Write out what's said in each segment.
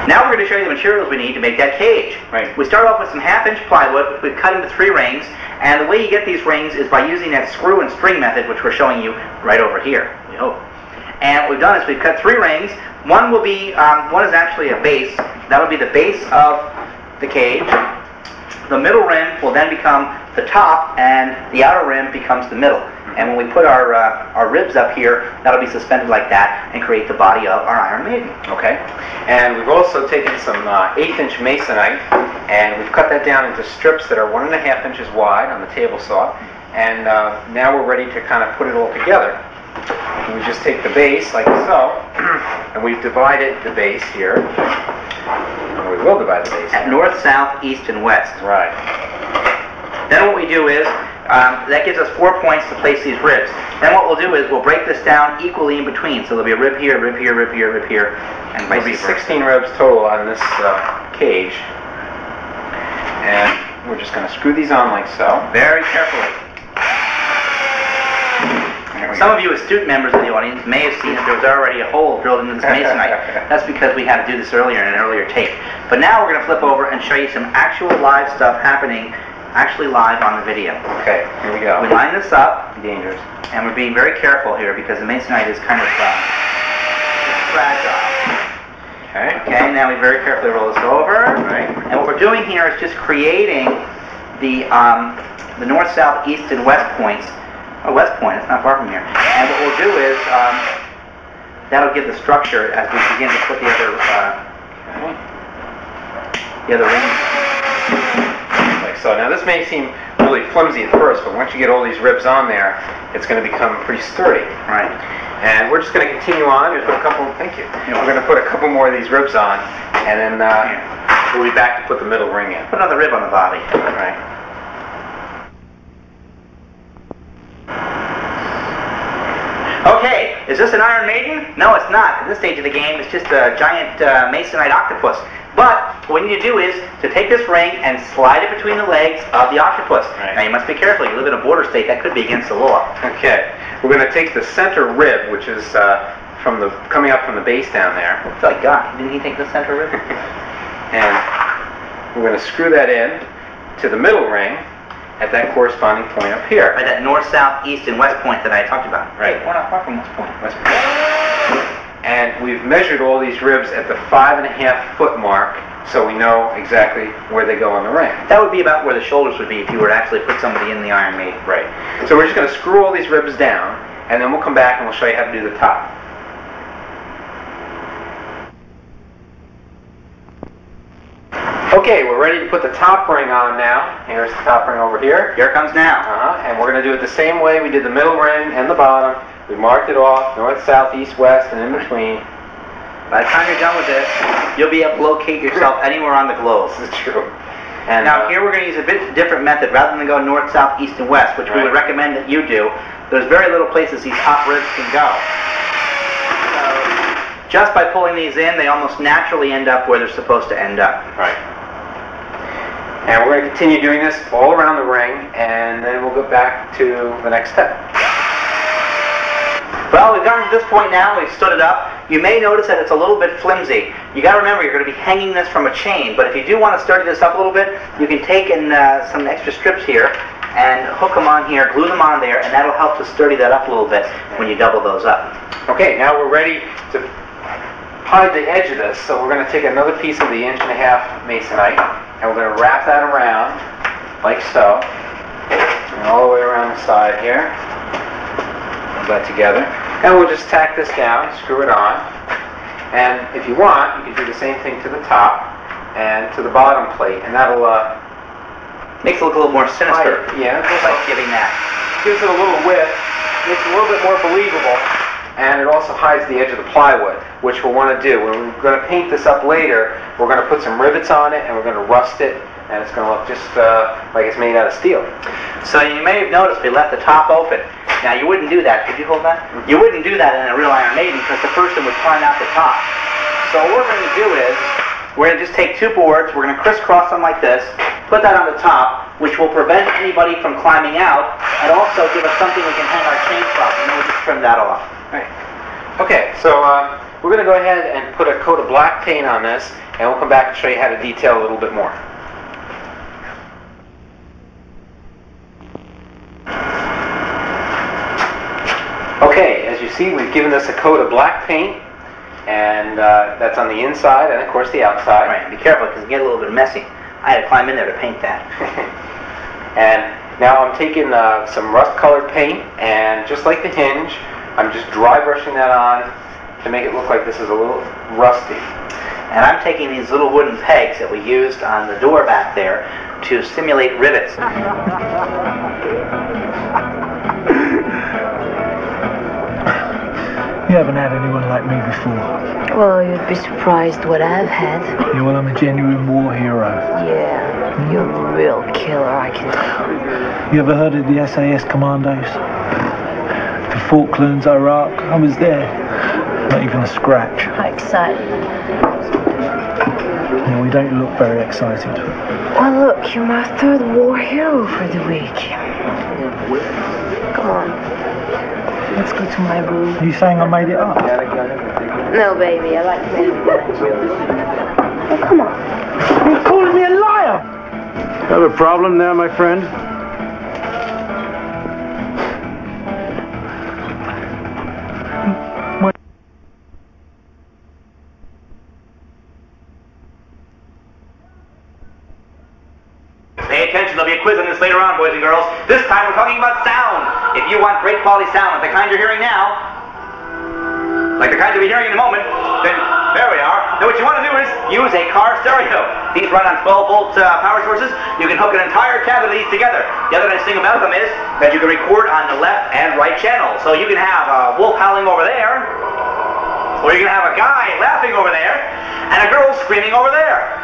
Now we're going to show you the materials we need to make that cage. Right. We start off with some 1/2-inch plywood, which we've cut into 3 rings, and the way you get these rings is by using that screw and string method, which we're showing you right over here, we hope. And what we've done is we've cut 3 rings. One will be, one is actually a base. That'll be the base of the cage. The middle rim will then become the top, and the outer rim becomes the middle. And when we put our ribs up here, that'll be suspended like that and create the body of our Iron Maiden. Okay. And we've also taken some 1/8-inch masonite, and we've cut that down into strips that are 1.5 inches wide on the table saw. And now we're ready to kind of put it all together. And we just take the base like so, and we've divided the base here. And we will divide the base At north, south, east, and west. Right. Then what we do is, that gives us 4 points to place these ribs. Then what we'll do is we'll break this down equally in between. So there'll be a rib here, rib here, rib here, rib here, and vice There'll be versa. 16 ribs total on this cage. And we're just going to screw these on like so. Very carefully. Some of you astute members of the audience may have seen that there was already a hole drilled into this masonite. That's because we had to do this earlier in an earlier tape. But now we're going to flip over and show you some actual live stuff happening, actually live on the video. Okay, here we go. We line this up, Dangerous. and we're being very careful here because the masonite is kind of fragile. Okay. Okay, now we very carefully roll this over. Right. And what we're doing here is just creating the north, south, east, and west points. Oh, west point, it's not far from here. And what we'll do is, that'll give the structure as we begin to put the other rings. Like so. Now this may seem really flimsy at first, but once you get all these ribs on there, it's going to become pretty sturdy. Right. And we're just going to continue on. We'll put a couple. Thank you. We're going to put a couple more of these ribs on, and then we'll be back to put the middle ring in. Put another rib on the body. Right. Okay, is this an Iron Maiden? No, it's not. At this stage of the game, it's just a giant masonite octopus. But what you need to do is to take this ring and slide it between the legs of the octopus. Right. Now you must be careful. You live in a border state. That could be against the law. Okay. We're going to take the center rib, which is coming up from the base down there, It's like God. Didn't he take the center rib? and we're going to screw that in to the middle ring at that corresponding point up here. By that north, south, east, and west point that I talked about. Right. Hey, we're not far from this point. West point. And we've measured all these ribs at the 5.5-foot mark, so we know exactly where they go on the ring. That would be about where the shoulders would be if you were to actually put somebody in the Iron Maiden. Right. So we're just going to screw all these ribs down, and then we'll come back and we'll show you how to do the top. Okay, we're ready to put the top ring on now. Here's the top ring over here. Here it comes now. And we're going to do it the same way we did the middle ring and the bottom. We marked it off, north, south, east, west, and in between. By the time you're done with this, you'll be able to locate yourself anywhere on the globe. This is true. And Now here we're going to use a bit different method. Rather than go north, south, east, and west, which we would recommend that you do, there's very little places these top ribs can go. So just by pulling these in, they almost naturally end up where they're supposed to end up. Right. And we're going to continue doing this all around the ring, and then we'll go back to the next step. Well, we've gotten to this point now. We've stood it up. You may notice that it's a little bit flimsy. You got to remember, you're going to be hanging this from a chain. But if you do want to sturdy this up a little bit, you can take in some extra strips here and hook them on here, glue them on there, and that'll help to sturdy that up a little bit when you double those up. Okay, now we're ready to hide the edge of this. So we're going to take another piece of the 1.5-inch masonite, and we're going to wrap that around like so, and all the way around the side here. Put that together. And we'll just tack this down, screw it on, and if you want, you can do the same thing to the top and to the bottom plate, and that'll Makes it look a little more sinister. Yeah, Just like giving that. gives it a little width, makes it a little bit more believable, and it also hides the edge of the plywood, which we'll want to do. When we're going to paint this up later, we're going to put some rivets on it, and we're going to rust it, and it's going to look just like it's made out of steel. So you may have noticed we left the top open. Now you wouldn't do that. Could you hold that? You wouldn't do that in a real Iron Maiden because the person would climb out the top. So what we're going to do is we're going to just take 2 boards, we're going to crisscross them like this, put that on the top, which will prevent anybody from climbing out, and also give us something we can hang our chain from, and then we'll just trim that off. Right. Okay, so we're going to go ahead and put a coat of black paint on this, and we'll come back and show you how to detail a little bit more. Okay, as you see, we've given this a coat of black paint, and that's on the inside and, of course, the outside. Right, be careful because it can get a little bit messy. I had to climb in there to paint that. And now I'm taking some rust-colored paint, and just like the hinge, I'm just dry brushing that on to make it look like this is a little rusty. And I'm taking these little wooden pegs that we used on the door back there to simulate rivets. You haven't had anyone like me before. Well, you'd be surprised what I've had. Yeah, well, I'm a genuine war hero. Yeah, you're a real killer, I can tell. You ever heard of the SAS Commandos? The Falklands, Iraq, I was there. Not even a scratch. How exciting. Yeah, we don't look very excited. Well, look, you're my third war hero for the week. Come on. Let's go to my room. Are you saying I made it up? No, baby, I like men. Oh, come on. You're calling me a liar! Have a problem there, my friend? Pay attention, there'll be a quiz on this later on, boys and girls. This time we're talking about sound. If you want great quality sound, like the kind you're hearing now, like the kind you'll be hearing in a moment, then there we are. Then what you want to do is use a car stereo. These run on 12-volt power sources. You can hook an entire cabinet of these together. The other nice thing about them is that you can record on the left and right channel. So you can have a wolf howling over there, or you can have a guy laughing over there, and a girl screaming over there.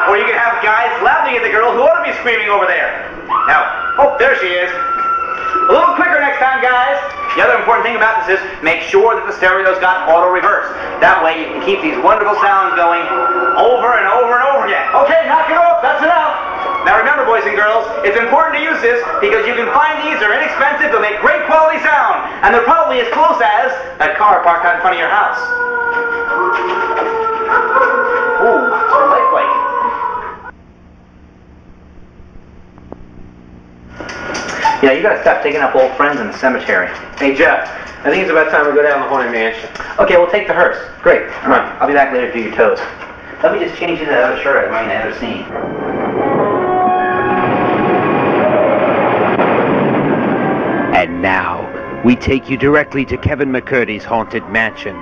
Or you can have guys laughing at the girl who ought to be screaming over there. Now, oh, there she is. A little quicker next time, guys. The other important thing about this is make sure that the stereo's got auto reverse. That way you can keep these wonderful sounds going over and over and over again. Okay, knock it off. That's enough. Now remember, boys and girls, it's important to use this because you can find these are inexpensive, they'll make great quality sound, and they're probably as close as that car parked out in front of your house. Ooh, so lifelike. Yeah, you gotta stop digging up old friends in the cemetery. Hey, Jeff, I think it's about time we go down the Haunted Mansion. Okay, we'll take the hearse. Great, come on. I'll be back later to do your toes. Let me just change into that other shirt I'm wearing in the other scene. And now, we take you directly to Kevin McCurdy's Haunted Mansion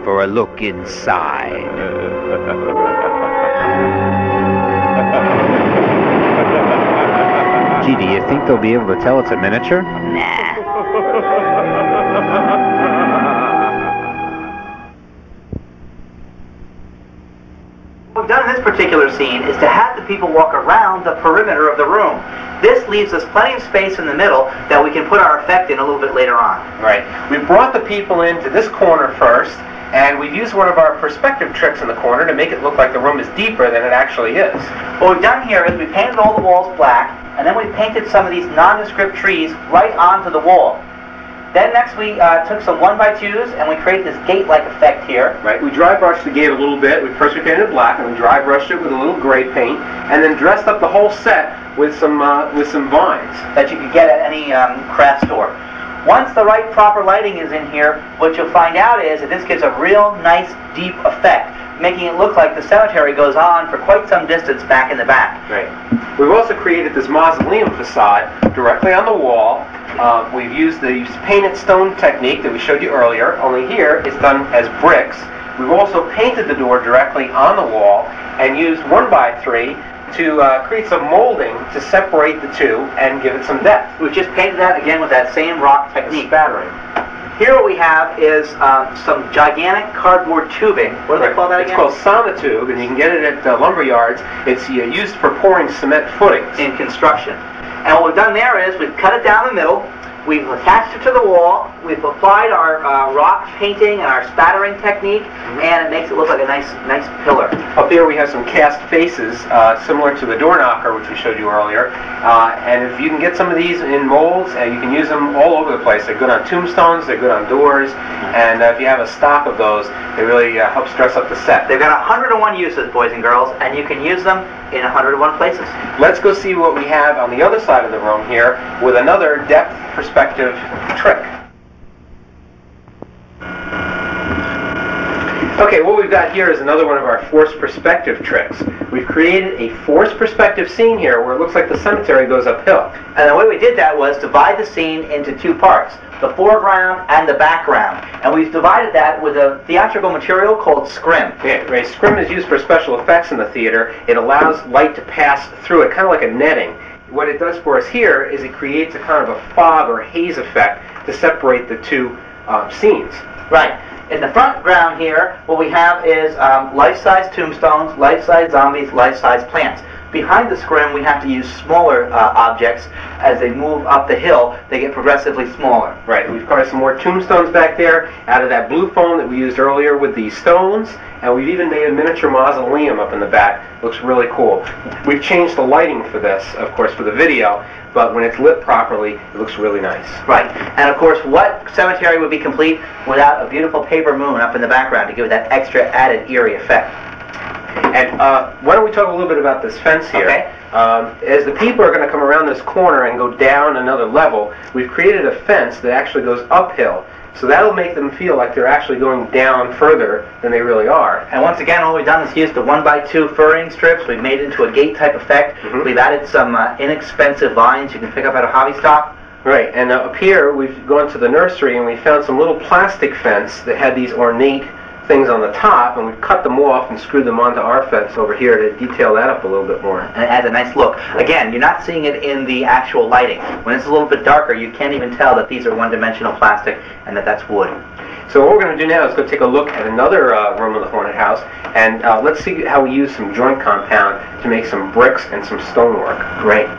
for a look inside. Gee, do you think they'll be able to tell it's a miniature? Nah. What we've done in this particular scene is to have the people walk around the perimeter of the room. This leaves us plenty of space in the middle that we can put our effect in a little bit later on. Right. We brought the people into this corner first, and we've used one of our perspective tricks in the corner to make it look like the room is deeper than it actually is. What we've done here is we painted all the walls black, and then we painted some of these nondescript trees right onto the wall. Then next we took some 1x2s and we created this gate-like effect here. Right, we dry brushed the gate a little bit. We first painted it black, and we dry brushed it with a little gray paint, and then dressed up the whole set with some vines that you could get at any craft store. Once the right proper lighting is in here, what you'll find out is that this gives a real nice deep effect, making it look like the cemetery goes on for quite some distance back in the back. Right. We've also created this mausoleum facade directly on the wall. We've used the painted stone technique that we showed you earlier, only here it's done as bricks. We've also painted the door directly on the wall and used 1x3 to create some molding to separate the two and give it some depth. We've just painted that again with that same rock technique. Spattering. Here what we have is some gigantic cardboard tubing. What do they call that again? It's called sonotube, and you can get it at lumber yards. It's used for pouring cement footings. In construction. And what we've done there is we've cut it down the middle, We've attached it to the wall. We've applied our rock painting and our spattering technique, and it makes it look like a nice pillar. Up here we have some cast faces, similar to the door knocker, which we showed you earlier. And if you can get some of these in molds, you can use them all over the place. They're good on tombstones, they're good on doors, and if you have a stock of those, they really help dress up the set. They've got 101 uses, boys and girls, and you can use them in 101 places. Let's go see what we have on the other side of the room here with another depth perspective trick. Okay, what we've got here is another one of our forced perspective tricks. We've created a forced perspective scene here where it looks like the cemetery goes uphill. And the way we did that was divide the scene into two parts, the foreground and the background. And we've divided that with a theatrical material called scrim. Yeah, right. Scrim is used for special effects in the theater. It allows light to pass through it, kind of like a netting. What it does for us here is it creates a kind of a fog or haze effect to separate the two scenes. Right. In the front ground here, what we have is life-size tombstones, life-size zombies, life-size plants. Behind the scrim, we have to use smaller objects. As they move up the hill, they get progressively smaller. Right. We've got some more tombstones back there out of that blue foam that we used earlier with the stones, and we've even made a miniature mausoleum up in the back. Looks really cool. We've changed the lighting for this, of course, for the video, but when it's lit properly, it looks really nice. Right. And of course, what cemetery would be complete without a beautiful paper moon up in the background to give it that extra added eerie effect? And why don't we talk a little bit about this fence here? Okay. As the people are going to come around this corner and go down another level, we've created a fence that actually goes uphill. So that'll make them feel like they're actually going down further than they really are. And once again, all we've done is use the 1x2 furring strips. We've made it into a gate type effect. We've added some inexpensive vines you can pick up at a hobby stop. Right, and up here we've gone to the nursery and we found some little plastic fence that had these ornate things on the top, and we've cut them off and screwed them onto our fence over here to detail that up a little bit more. And it adds a nice look. Again, you're not seeing it in the actual lighting. When it's a little bit darker, you can't even tell that these are one-dimensional plastic and that that's wood. So what we're going to do now is go take a look at another room of the haunted house, and let's see how we use some joint compound to make some bricks and some stonework. Great.